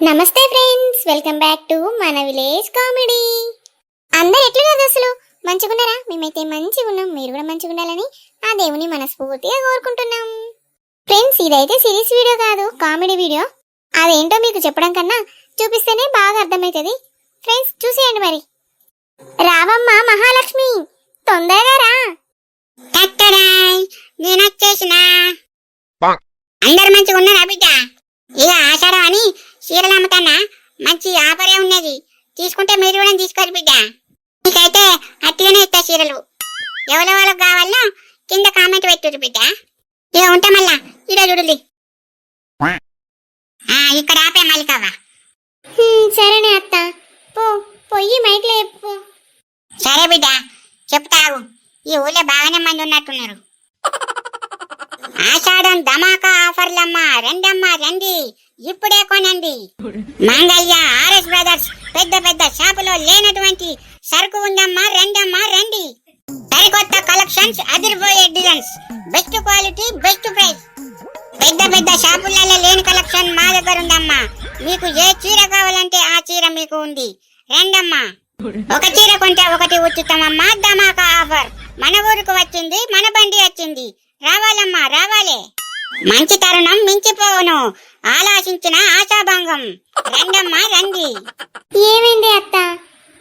నమస్తే friends, welcome back to మన village comedy. అందరు ఎట్లున్నారు అసలు? మంచిగున్నారా? మేమైతే మంచిగా ఉన్నాం. మీరు కూడా మంచిగా ఉండాలని ఆ దేవుని మనస్ఫూర్తిగా కోరుకుంటున్నాం. ఫ్రెండ్స్, ఇదైతే సిరీస్ వీడియో కాదు, కామెడీ వీడియో. అదేంటో మీకు చెప్పడం కన్నా చూపిస్తేనే బాగా అర్థమవుతుంది. ఫ్రెండ్స్, చూసేయండి మరి. రావమ్మ మహాలక్ష్మి, తొందరగా రా. నేను వచ్చేసినా. అందరు మంచిగా ఉన్నారా బిడ్డ? ఇక ఆషాఢం అని చీరలు అమ్ముతానా, మంచి ఆఫరే ఉన్నది. తీసుకుంటే మీరు కూడా తీసుకోరు బిడ్డ. నీకైతే అట్టిగానే ఇస్తా చీరలు. ఎవరెవరికి కావాలో కింద కామెంట్ పెట్టుర్రు బిడ్డ. ఇక ఉంటా మళ్ళా. ఇడ చూడులి. ఇక్కడ ఆపే మల్లికవ్వ. సరేనే అత్త, పొయ్యి మైక్లో చెప్పు. సరే బిడ్డ, చెప్తావు. ఈ ఊళ్ళో బాగానే మంది ఉన్నట్టున్నారు. ఆషాఢం ధమాకా ఆఫర్లమ్మా, రెండమ్మా రండి, ఇప్పుడే కొనండి. మంగళ్య ఆర్ఎస్ బ్రదర్స్ పెద్ద పెద్ద షాపులో లేనటువంటి సరుకు ఉందమ్మా, రెండమ్మా రండి. సరికొత్త కలెక్షన్స్, అదిరిపోయే designs, best quality, best price. పెద్ద పెద్ద షాపులలో లేని కలెక్షన్ మా దగ్గర ఉందమ్మా. మీకు ఏ చీర కావాలంటే ఆ చీర మీకు ఉంది, రెండమ్మా. ఒక చీర కొంటే ఒకటి ఉచితమమ్మా, ధమాకా ఆఫర్. మన ఊరుకు వచ్చింది, మన బండి వచ్చింది. రావాలమ్మా, రావాలే. మంచి తరుణం మించిపోవును, ఆలోచించిన ఆశాభంగం. రండమ్మా రండి. ఏమైంది అత్త?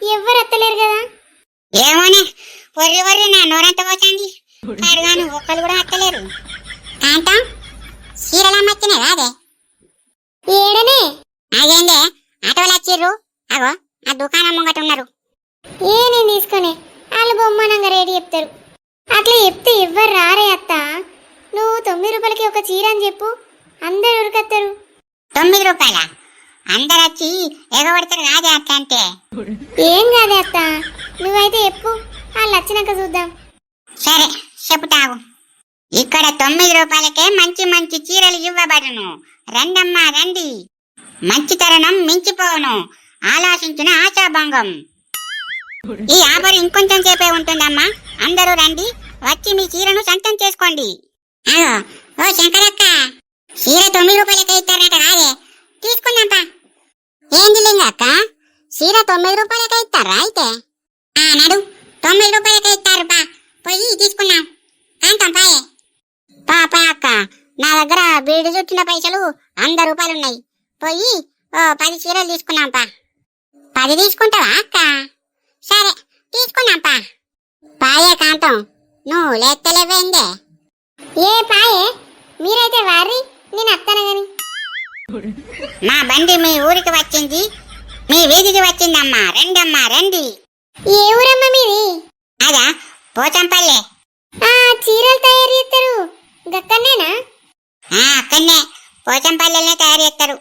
ఎవ్వరు అత్తలేరు కదా? ఏమోనే, వర్రి వర్రి నా నోరంత పోతుంది. అడుగాను ఒక్కరు కూడా అత్తలేరు. కాంతం, చీరలమ్మచ్చినే రాదే? ఏడనే? అదేందే ఆటోలు వచ్చిర్రు? అగో ఆ దుకాణం ముంగట ఉన్నారు. నేను తీసుకొని వాళ్ళు బొమ్మనంగా రేటు చెప్తారు. అట్లా చెప్తే ఎవ్వరు రారే అత్త. నువ్వు 9 రూపాయలకి ఒక చీర అని చెప్పు, అందరు ఉరికత్తారు. 9 రూపాయల? అందరు వచ్చి ఎగబడతారు కాదే అత్త అంటే. ఏం కాదే అత్త, నువ్వైతే చెప్పు, వాళ్ళు వచ్చినాక చూద్దాం. సరే చెప్తావు. ఇక్కడ 9 రూపాయలకే మంచి మంచి చీరలు ఇవ్వబడును. రండమ్మా రండి. మంచి తరుణం మించిపోవును, ఆలోచించిన ఆశాభంగం. ఈ ఆఫర్ ఇంకొంచెం సేపే ఉంటుందమ్మా. అందరూ రండి, వచ్చి మీ చీరను సొంతం చేసుకోండి. ఓ శంకరక్క, చీర 9 రూపాయలకే ఇస్తారట కాదే? తీసుకుందాంపా. ఏంది లింగక్క, చీర 9 రూపాయలకే ఇస్తారా? అయితే నడు, 9 రూపాయలకే ఇస్తారు బా, పోయి తీసుకున్నాం. కాంతం పాయే. పాపా అక్క, నా దగ్గర బీడు చుట్టిన పైసలు 100 రూపాయలు ఉన్నాయి. పోయి 10 చీరలు తీసుకున్నాంపా. 10 తీసుకుంటావా అక్క? సరే తీసుకున్నాంపా. పాయే కాంతం, నువ్వు లేస్తలేవేందే? ఏ పాయే, మీరైతే వారి, నేను అత్తను గాని. మా బండి మీ ఊరికి వచ్చింది, మీ వీధికి వచ్చిందమ్మా. రెండమ్మా రండి. ఏ ఊరమ్మా మీది? అదా పోచంపల్లె. చీరలు తయారు చేస్తారు గక్కనేనా? అక్కడనే పోచంపల్లెనే తయారు చేస్తారు.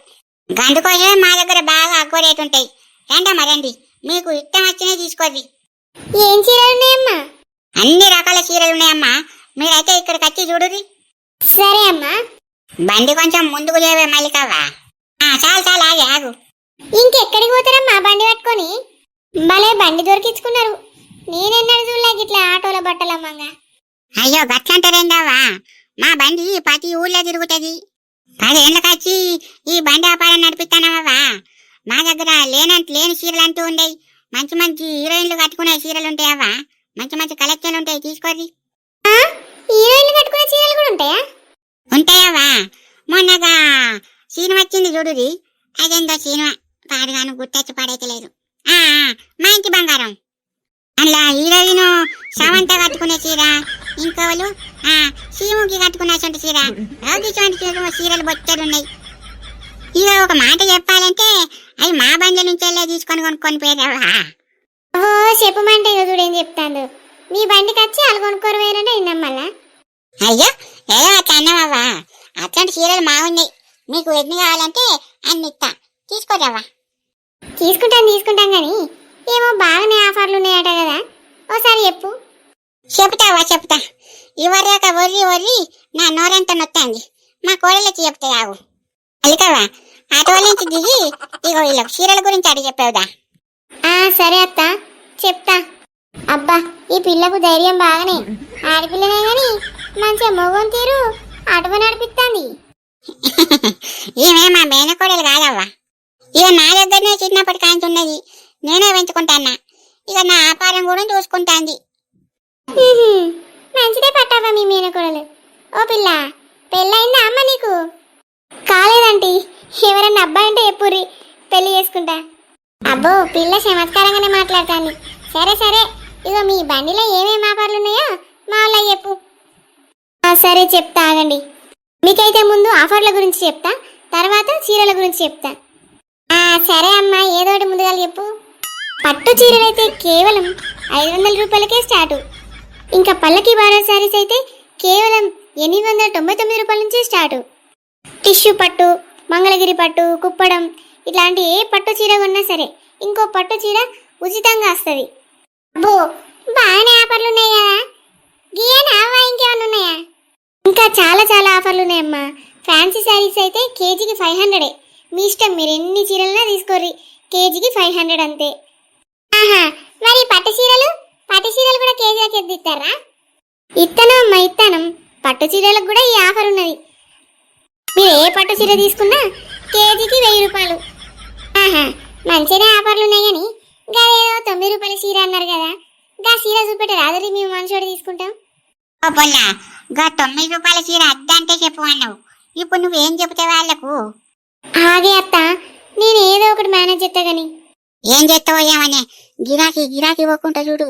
గందుకోసమే మా దగ్గర బాగా ఎక్కువ రేటు ఉంటాయి. రండమ్మా రండి, మీకు ఇష్టం వచ్చినవి తీసుకోండి. ఏం చీరలు ఉన్నాయమ్మా? అన్ని రకాల చీరలు ఉన్నాయమ్మా, మీరైతే ఇక్కడికి వచ్చి చూడురి. సరే అమ్మా. బండి కొంచెం ముందుకు లేవే మల్లికవ్వా. చాలు చాలు, ఆగి ఆగు. ఇంకెక్కడికి పోతారమ్మా బండి పట్టుకొని? భలే బండి దొరికించుకున్నారు. నేనెన్నడు చూడలేక ఇట్లా ఆటోల బట్టలమ్మంగా. అయ్యో గట్లంటారేందావా, మా బండి ప్రతి ఊళ్ళో తిరుగుతుంది. 10 ఏళ్ళకొచ్చి ఈ బండి వ్యాపారం నడిపిస్తానవ్వా. మా దగ్గర లేని చీరలు అంటూ ఉండేవి. మంచి మంచి హీరోయిన్లు కట్టుకునే చీరలు ఉంటాయవ్వా, మంచి మంచి కలెక్షన్లు ఉంటాయి, తీసుకోరి. హీరోయిన్లు కట్టుకునే చీరలు కూడా ఉంటాయా? ఉంటాయవ్వా. మొన్నగా సినిమా వచ్చింది చూడుది, అదేందో సినిమా పాడుగాను గుర్తొచ్చి పడైతలేదు. మా ఇంటి బంగారం, అందులో హీరోయిన్ సవంత కట్టుకునే చీర, ఇంకోళ్ళు సీముకి కట్టుకునే చీర, చీరలు బొచ్చడు ఉన్నాయి. ఇక ఒక మాట చెప్పాలంటే అవి మా బండ్ల నుంచి వెళ్ళే తీసుకొని కొనుక్కొని పోయావా. ఓ చెప్పమంటే చూడేం చెప్తాను. మీ బండికి వచ్చి వాళ్ళు కొనుక్కొని పోయారంటే విన్నాం. అయ్యో ఏదో అట్లా అన్నావా. అట్లాంటి చీరలు మా ఉన్నాయి, మీకు ఎన్ని కావాలంటే అన్ని ఇస్తా, తీసుకోరావా. తీసుకుంటాం కానీ ఏమో బాగానే ఆఫర్లు ఉన్నాయట కదా, ఓసారి చెప్పు. చెప్తా. ఇవరాక వర్రి నా నోరంతా నొత్తాంది. మా కోడలకి చెప్తా ఆగు. అల్లికవా, ఆటో నుంచి దిగి ఇగో వీళ్ళకి చీరల గురించి అడిగి చెప్పేవుదా. సరే అత్త, చెప్తా. అబ్బా, ఈ పిల్లకు ధైర్యం బాగానే. ఆడపిల్లనే గాని మంచిగా మొగం తీరు ఆటో నడిపిస్తాంది. ఈమె మా మేనకోడలు కాదవ్వా, ఇక నా దగ్గరనే చిన్నప్పటి కాంచి ఉన్నది, నేనే పెంచుకుంటానా. ఇక నా వ్యాపారం కూడా చూసుకుంటాంది. మంచిదే పట్టావా మీ మేనకోడలు. ఓ పిల్ల, పెళ్ళయిందా అమ్మ నీకు? కాలేదంటీ, ఎవరన్నా అబ్బాయి అంటే ఎప్పుర్రి, పెళ్లి చేసుకుంటా. అబ్బో, పిల్ల చమత్కారంగానే మాట్లాడుతాంది. సరే సరే, ఇగో మీ బండిలో ఏమేమి ఆఫర్లు ఉన్నాయో మా వాళ్ళ చెప్పు. సరే చెప్తా, ఆగండి. మీకైతే ముందు ఆఫర్ల గురించి చెప్తా, తర్వాత చీరల గురించి చెప్తా. సరే అమ్మా, ఏదోటి ముందుగా చెప్పు. పట్టు చీరలైతే కేవలం 500 రూపాయలకే స్టార్టు. ఇంకా పల్లకి బార్డర్ శారీస్ అయితే కేవలం 899 రూపాయల నుంచి స్టార్టు. టిష్యూ పట్టు, మంగళగిరి పట్టు, కుప్పడం ఇట్లాంటి ఏ పట్టు చీర కొన్నా సరే ఇంకో పట్టు చీర ఉచితంగా వస్తుంది. అబ్బో, బాగానే ఆఫర్లు ఉన్నాయి కదా. గియానా ఇంకేమన్నా ఉన్నాయా? ఇంకా చాలా చాలా ఆఫర్లు ఉన్నాయమ్మా. ఫ్యాన్సీ శారీస్ అయితే కేజీకి 500. మీ ఇష్టం, మీరు ఎన్ని చీరలన్నా తీసుకోర్రి, కేజీకి 500 అంతే. ఆహా, మరి పట్టు చీరలు కూడా కేజీకి ఎంత ఇస్తారా? ఇత్తనం అమ్మా, ఇత్తనం. పట్టు చీరలకు కూడా ఈ ఆఫర్ ఉన్నది. మీరు ఏ పట్టు చీర తీసుకున్నా కేజీకి 1000 రూపాయలు. ఆహా, మంచిగా ఆఫర్లు ఉన్నాయి. కానీ గదేదో 9 రూపాయల చీర అన్నారు కదా, గా చీర చూపెట్టే రాదరి మేము మనిషి తీసుకుంటాం. పొల్లా, గా 9 రూపాయల చీర అద్దంటే చెప్పు అన్నావు. ఇప్పుడు నువ్వేం చెప్తావు వాళ్ళకు? ఆగే అత్త, నేను ఏదో ఒకటి మేనేజ్ చేస్తా గాని. ఏం చేస్తావో ఏమనే, గిరాకీ ఇవ్వకుండా చూడు.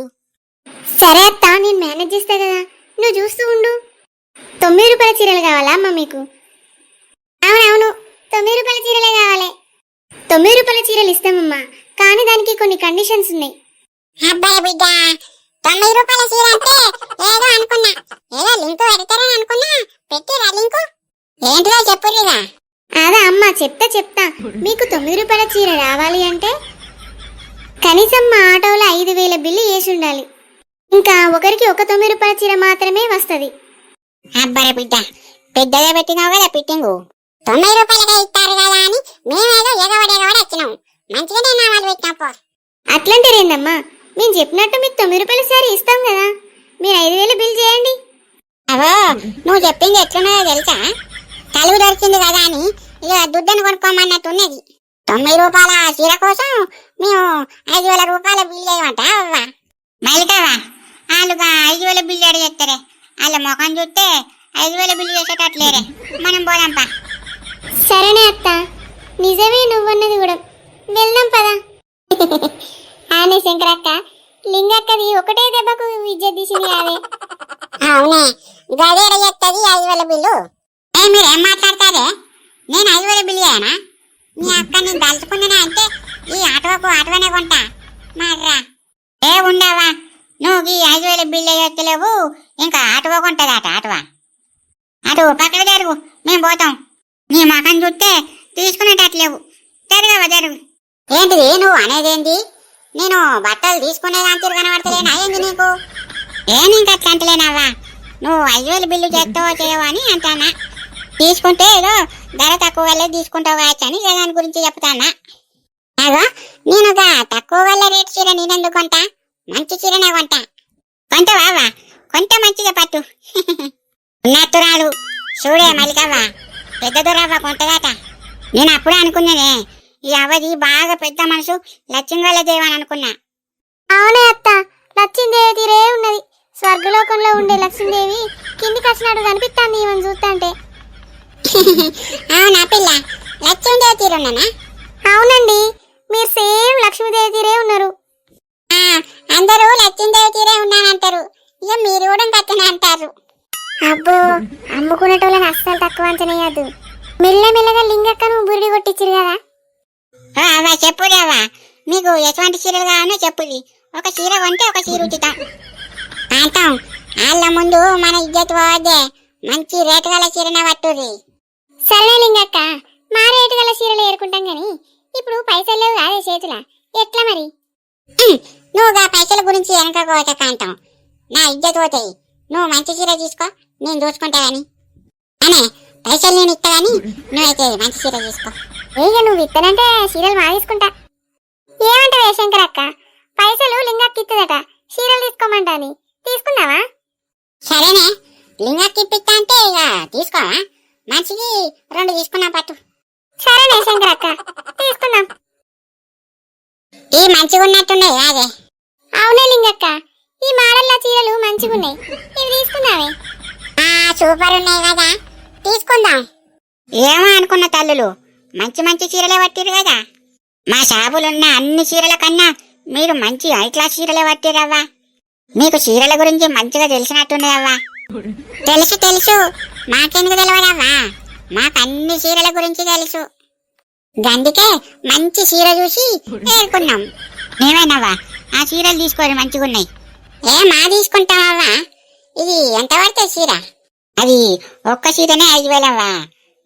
సరే అత్త, నేను మేనేజ్ చేస్తా కదా, నువ్వు చూస్తూ ఉండు. 9 రూపాయల చీరలు కావాలా అమ్మ మీకు? అవునవును, 9 రూపాయల చీరలే కావాలి. 9 రూపాయల చీరలు ఇస్తామమ్మా, కానీ దానికి కొన్ని కండిషన్స్ ఉన్నాయి. అబ్బాయి బిడ్డ, 9 రూపాయల చీర అంటే ఏదో అనుకున్నా, ఏదో లింకు పెడతారని అనుకున్నా. పెట్టిరా లింకు? ఏంటిదో చెప్పుర్రిగా. అదా అమ్మా, చెప్తా. మీకు 9 రూపాయల చీర రావాలి అంటే కనీసం మా ఆటోలో 5000 బిల్లు వేసి ఉండాలి. ఇంకా ఒకరికి ఒక 9 రూపాయల చీర మాత్రమే వస్తుంది. అబ్బాయి బిడ్డ, పెద్దగా పెట్టినావు కదా ఫిట్టింగు. 9 రూపాయలకే ఇస్తారు కదా అని మేమేదో ఎగవడి వచ్చినాం. మంచిగానే నామాలు పెట్టినప్పో. అట్లంటారేందమ్మా, మేము చెప్పినట్టు మీకు 9 రూపాయల సారీ ఇస్తాం కదా, మీరు 5000 బిల్ చేయండి. అవో, నువ్వు చెప్పింది ఎట్లున్నదో తెలుసా? తలుగు దొరికింది కదా అని ఇక దుడ్డను కొనుక్కోమన్నట్టున్నది. 9 రూపాయల చీర కోసం మేము 5000 రూపాయల బిల్ చేయమంటా? అవ్వా మల్లికావా, వాళ్ళుగా 5000 బిల్లు అడిగేస్తారే. వాళ్ళ ముఖం చూస్తే 5000 బిల్లు చేసేటట్లేరే. మనం పోదాంపా. సరేనే అత్త, నిజమే నువ్వన్నది కూడా. వెళ్దాం పదా. ఆనే శంకరక్క, లింగక్కది ఒకటే దెబ్బకు విద్య తీసింది కాదే. అవునే, గదే చెప్తుంది 5000 బిల్లు. మీరేం మాట్లాడతారే? నేను 5000 బిల్లు చేయనా? మీ అక్క నేను దలుచుకున్నానే అంటే ఈ ఆటోనే కొంటా మర్రా. ఏ ఉండవా, నువ్వు ఈ 5000 బిల్లు వేయలేవు, ఇంకా ఆటో కొంటదట. అటు పక్కకు జరుగు, మేము పోతాం. నీ మకం చూస్తే తీసుకునేటట్లేవు. జరుగు. ఏంటిది నువ్వు అనేదేంటి? నేను బట్టలు తీసుకునేదాంతో కనబడతలేనా ఏంది నీకు? ఇంక అట్లా అంటలేనావా? నువ్వు 5000 బిల్లు చేస్తావో చేయవో అని అంటానా. తీసుకుంటే ఏదో ధర తక్కువ వల్లే తీసుకుంటావు కావచ్చు అని దాని గురించి చెప్తానా. అగో, నేను తక్కువ వల్ల రేటు చీర నేనెందుకు కొంటా? మంచి చీరనే కొంటా. కొంటవావా? కొంట మంచిగా పట్టు. ఉన్నట్టురాలు చూడే మల్లికవ్వ, పెద్ద దొరవ్వ కొంటదాట. నేను అప్పుడే అనుకున్నానే, ఈ అవ్వది బాగా పెద్ద మనసు, లక్ష్మీదేవి దేవని అనుకున్నా. అవునే అత్త, లక్ష్మీదేవి తీరే ఉన్నది. స్వర్గలోకంలో ఉండే లక్ష్మీదేవి కిందికి వచ్చినట్టు కనిపిస్తాంది ఈమెను చూస్తుంటే. అవునా పిల్ల, లక్ష్మీదేవి తీరున్నానా? అవునండి, మీరు సేమ్ లక్ష్మీదేవి తీరే ఉన్నారు. అందరూ లక్ష్మీదేవి తీరే ఉన్నానంటారు, ఇక మీరు కూడా కట్టనే అంటారు. అబ్బో, అమ్ముకునేటోళ్ళని అస్సలు తక్కువ అంచనేయద్దు. మెల్లమెల్లగా లింగక్కను బురిడి కొట్టించారు కదా. అవా చెప్పురావా, మీకు ఎటువంటి చీరలు కావాలో చెప్పుది. ఒక చీర కొంటే ఒక చీర ఉచితం అంటాం. వాళ్ళ ముందు మన ఇజ్జత్ పోవద్దే, మంచి రేటు గల చీరనే పట్టుర్రి. సరే లింగక్క, మా రేటు గల చీరలు ఏరుకుంటాం గాని ఇప్పుడు పైసలు లేవు కాదే చేతుల, ఎట్లా మరి? నువ్వు ఆ పైసల గురించి వెనకపోతే కాంటాం, నా ఇజ్జత్ పోతాయి. నువ్వు మంచి చీర తీసుకో, నేను చూసుకుంటా గాని. అనే పైసలు నేను ఇస్తా గాని నువ్వైతే మంచి చీర తీసుకో. ఇక నువ్వు ఇస్తానంటే చీరలు మా తీసుకుంటా. ఏమంటావే శంకరక్క, పైసలు లింగక్క ఇస్తుందట, చీరలు తీసుకోమంటాని. తీసుకున్నావా? సరేనే, లింగక్క ఇప్పిస్తా అంటే ఇక తీసుకోవా? మంచిది 2 తీసుకున్నాం పట్టు. సరేనే శంకరక్క, తీసుకుందాం. మంచిగా ఉన్నట్టున్నాయి అదే. అవునే లింగక్క, ఈ మోడల్ల చీరలు మంచిగున్నాయి, ఇవి తీసుకుందామే. సూపర్ ఉన్నాయి కదా, తీసుకుందాం. ఏమో అనుకున్న తల్లులు, మంచి మంచి చీరలే పట్టిరు కదా. మా షాపులున్న అన్ని చీరల కన్నా మీరు మంచి హై క్లాస్ చీరలే పట్టిరవ్వా. మీకు చీరల గురించి మంచిగా తెలిసినట్టున్నాయవ్వా. తెలుసు తెలుసు, మాకెందుకు తెలియదవ్వా, మాకు అన్ని చీరల గురించి తెలుసు. గందుకే మంచి చీర చూసి ఏరుకున్నాం. మేమేనవ్వా ఆ చీరలు తీసుకోవాలి, మంచిగున్నాయి. మా తీసుకుంటావా? ఇది ఎంత పడుతుంది చీర? అది ఒక్క చీరనే 5,000 అవ్వా.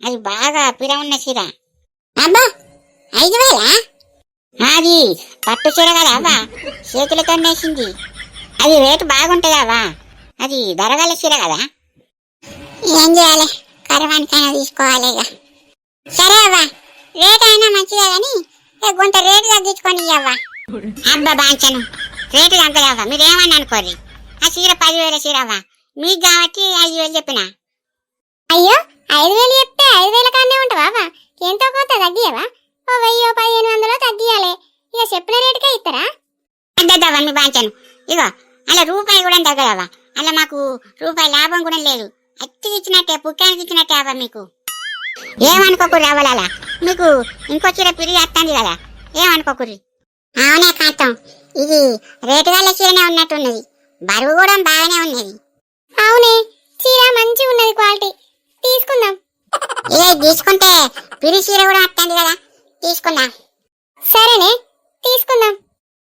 అది బాగా పిర ఉన్న చీర. అబ్బా 5,000? అది పట్టు చీర కదా అవ్వా, చేతులతో నేసింది. అది రేటు బాగుంటుందవ్వా, అది ధరగల చీర కదా. ఏం చేయాలి, కరవానికైనా తీసుకోవాలి ఇక. సరే అవ్వా, రేట్ అయినా మంచిదే కానీ కొంత రేటు తగ్గించుకొని అవ్వా. అబ్బా బాంచను, రేటు తగ్గదవ్వా, మీరేమని అనుకోరు. ఆ చీర 10,000 చీర అవ్వా, మీకు కాబట్టి 5,000 చెప్పిన. అయ్యో 5,000 చెప్తే 5,000 కానే ఉంటావా? ఎంతో కొంత తగ్గియవా? ఓ 1,000-1,500 తగ్గియాలి. ఇక చెప్పిన రేటుకే ఇస్తారా? అద్దద్దవ్వా మీ బాంచను, ఇగో అలా రూపాయి కూడా తగ్గదవ్వా. అలా మాకు రూపాయి లాభం కూడా లేదు. అత్తికి ఇచ్చినట్టే, పుక్కానికి ఇచ్చినట్టే అవ్వా. మీకు ఏమనుకోకుర్రి అవ్వాలా, మీకు ఇంకో చీర పిరిగి వస్తుంది కదా, ఏమనుకోకుర్రి. అవునే కాంతం, ఇది రేటు గల చీరనే ఉన్నట్టున్నది, బరువు కూడా బాగానే ఉన్నది. అవునే, చీర మంచిగా ఉన్నది, క్వాలిటీ, తీసుకుందాం. తీసుకుంటే పిరి చీర కూడా వస్తుంది కదా, తీసుకుందాం. సరేనే, తీసుకుందాం.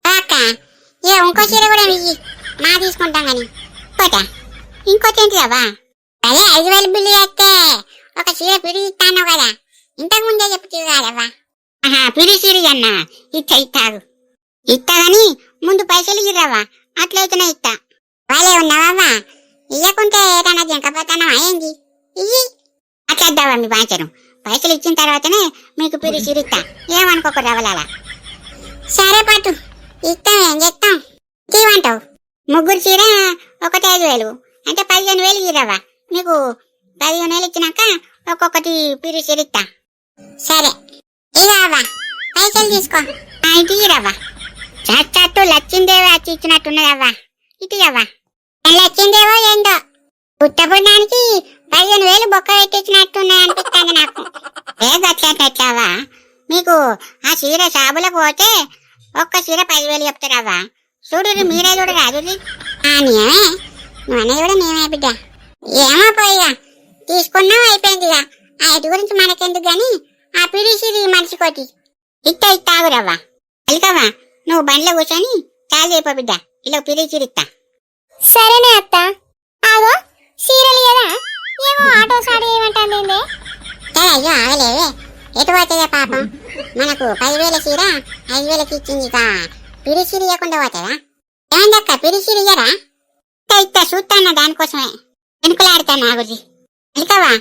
అక్క ఇంకో చీర కూడా ఇయ్యి, మా తీసుకుంటాం కానీ. ఇంకోటి ఏంటి అవ్వా? అదే 5,000 బిల్లు చేస్తే ఒక చీర పిరి ఇస్తాను కదా, ఇంతకు ముందే చెప్తూ కాదవ్వా. పిరి చీర అన్నా ఇస్తాగు ఇస్తా గాని ముందు పైసలు ఇర్రవ్వా, అట్లయితేనే ఇస్తా. వాళ్ళే ఉన్నావా, ఇయ్యకుంటే ఏదన్నా జంకపోతానా ఏంది? ఇయ్యి అట్లద్దావా మీ బాంచను, పైసలు ఇచ్చిన తర్వాతనే మీకు పిరి చీర ఇస్తా, ఏమనుకోకు రవలాల. సరే పట్టు, ఇస్తాం, ఏం చేస్తాం. తీవంటావు, ముగ్గురు చీర ఒకటి 5,000 అంటే 15,000 ఇరవ్వా. మీకు 15,000 ఇచ్చినాక ఒక్కొక్కటి పిరి చీర ఇస్తా. సరే ఇరవ్వా, పైసలు తీసుకో. ఇటు ఇరవ్వా, చట్టు లచ్చిందేవో వచ్చి ఇచ్చినట్టున్నదవ్వా, ఇటు అవ్వా. లచ్చిందేవో ఏందో పుట్టపుడానికి 15,000 బొక్క పెట్టించినట్టున్నాయి అనిపిస్తుంది నాకు. గట్లట్లవా, మీకు ఆ చీర షాపులకు పోతే ఒక్క చీర 10,000 చెప్తారవ్వా. చూడు మీరే చూడ రాదు. నేమే నువ్వనే కూడా మేమే బిడ్డ. ఏమో పోయిగా తీసుకున్నాం, అయిపోయింది. ఇక ఆ ఇటు గురించి మనకెందుకు గాని ఆ పిడిసిరి మనిషికోటి ఇస్తాగురవ్వా. అలికవ్వా, నువ్వు బండిలో కూర్చొని చాలు అయిపో బిడ్డ, ఇలా పిడిచిరిస్తా. సరేనే అత్త. ఆగో చీరలు కదా, ఏమో ఆటో సాడి ఏమంటాంది. అయ్యో ఆగలేవే, ఎటు పోతుందే పాపం. మనకు 10,000 చీర 5,000కి ఇచ్చింది, ఇక పిడిసిరి ఇవ్వకుండా పోతుందా? ఏందక్క పిడిసిరి ఇయ్యరా? ఇస్తా చూస్తాను, దానికోసమే వెనుకలాడుతాను. ఆగురి అలికవ్వా,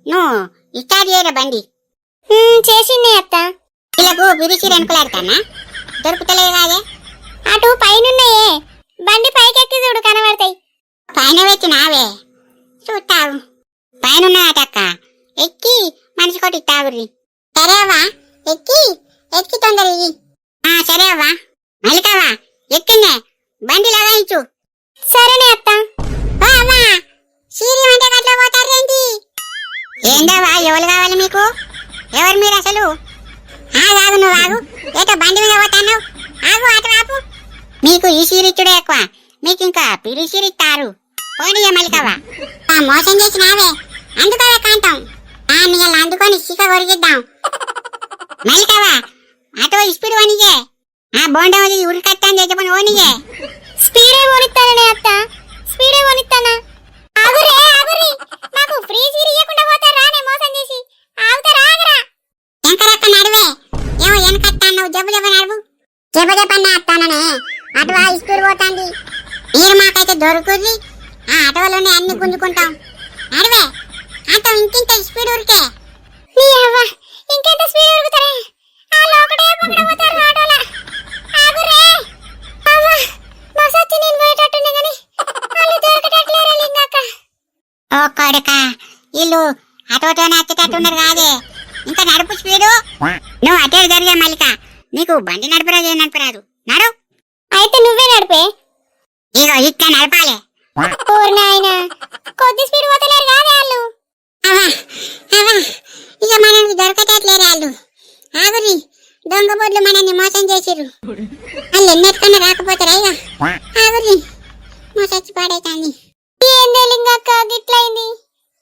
నువ్వు ఇస్టార్ట్ చేయరా బండి. చేసింది అత్త. వీళ్ళకు పిడిసిరి వెనుకలాడుతానా, దొరుకుతలే కాదే. అటు పైనున్నాయే, బండి పైకెక్కి చూడు కనబడతాయి. పైన పెట్టినావే, చూస్తావు. పైన అటక్క, ఎక్కి మనిషికోటి ఇస్తాగుర్రి. సరే అవ్వా, ఎక్కి తొందర ఇయ్యి. సరే అవ్వా. మల్లికవ్వా ఎక్కిందే, బండి లగాయించు. సరేనే అత్త. అవ్వా సీరి అంటే అట్లా పోతారేంటి? ఏందవ్వా, ఎవరు కావాలి మీకు? ఎవరు మీరు అసలు? ఆగు నువ్వు ఆగు, ఏటో బండి మీద పోతాను. ఆగు, అటు ఆపు. మీకు ఈ సీరిచ్చుడే ఎక్కువ, మీకు ఇంకా పిరి సీరిస్తారు. పోనీ మల్లికవ్వా, మోసం చేసినావే, అందుకోవే కాంతం. నీళ్ళు అందుకొని సిక్క కొరికిద్దాం. మల్లికవ్వా అటో స్పీడ్ ఓనిగే, బోండా ఉరికట్టాను చెప్పని ఓనిగే. స్పీడే ఓనిస్తానే అత్త, స్పీడే ఓనిస్తానా. ఆగురి, నాకు ఫ్రీ సీరి ఇవ్వకుండా పోతారా మోసం చేసి. ఆగుతారా? ఆగరా ఎంకరక్క నడువే, ఏమో వెనకట్టాను, జబ్బు నడువు. జబ్బన్నా అత్తాననే, అటు స్పీడ్ పోతాంది. మీరు మాకైతే దొరుకుర్రి, ఆ ఆటోలోనే అన్ని గుంజుకుంటాం. నడువే, ఆటో ఇంకింత స్పీడ్ ఉరికే. నీ అవ్వ, ఇంకెంత స్పీడ్ ఉరుకుతారే, వాళ్ళు ఒకటే పక్కడపోతారు ఆటోలా. ఆగురే, అవ్వ బస్ వచ్చి నేను పోయేటట్టుండే కానీ వాళ్ళు దొరకటట్లేరే లింగక్క. ఓ కొడక, వీళ్ళు అటోటోనే వచ్చేటట్టున్నారు కాదే, ఇంకా నడుపు స్పీడు. నువ్వు అటే జరిగే మల్లిక, నీకు బండి నడపరాదు, ఏం నడపరాదు. నడు. అయితే నువ్వే నడిపే. ఇగో ఇక్క నడపాలి. ఓరి నాయనా, కొద్ది స్పీడ్ పోతలేరు కాదే వాళ్ళు. అవా అవా ఇక మనల్ని దొరకటట్లేరు వాళ్ళు. ఆగురి, దొంగ బొడ్లు మనల్ని మోసం చేసిర్రు. వాళ్ళు ఎన్నెట్టుకున్నా రాకపోతారా ఇక. ఆగురి, మా చచ్చి పాడైతాంది. ఏందే లింగక్క గిట్లయింది?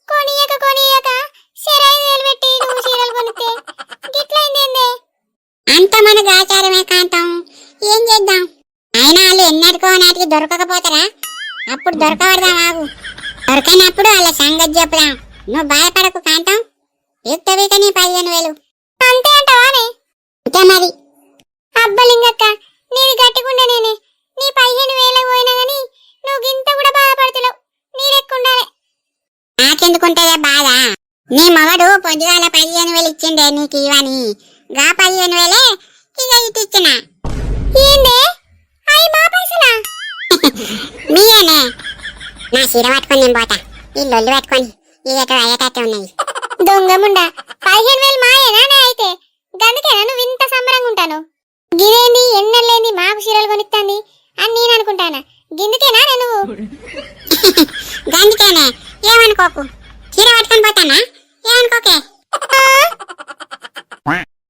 కొనియక సరే 5,000 పెట్టి నువ్వు చీరలు కొనితే గిట్లయింది ఏందే? అంత మనకు ఆచారమే కాంతం, ఏం చేద్దాం. అయినా వాళ్ళు ఎన్నటికో నాటికి దొరకకపోతారా? అప్పుడు దొరకబడదాం. ఆగు, దొరకనప్పుడు వాళ్ళ సంగతి చెప్పుదాం. నువ్వు భయపడకు కాంతం. యుక్తవిక నీ 15,000. అంతే అంటావానే? అంతే మరి. అబ్బ లింగక్క, నీది గట్టిగుండే నేనే. నీ 15,000 పోయినా గాని నువ్వు గింత కూడా బాధపడుతున్నావు. నీరెక్కుండాలే. నాకెందుకుంటుందే బాధ? నీ మగడు పొద్దుగాల 15,000 ఇచ్చిండే నీకు ఇవని. గా 15,000 ఇక ఇటు ఇచ్చిన. ఏందే అయి మా పైసలా? మీరేనే. నా చీర పట్టుకొని నేను పోతా. ఈ లొల్లు పట్టుకొని ఇదట అయ్యేటట్టు ఉన్నది. దొంగముండా, 15,000 మాయేనా అయితే? గందుకేనా నువ్వు ఇంత సంబరంగా ఉంటాను? గిదేంది ఎన్నెళ్ళేంది మాకు చీరలు కొనిస్తాంది అని నేను అనుకుంటానా? గిందుకేనా నువ్వు? గందుకేనే, ఏమనుకోకు. చీర పట్టుకొని పోతానా? ఏమనుకోకే. ఆ?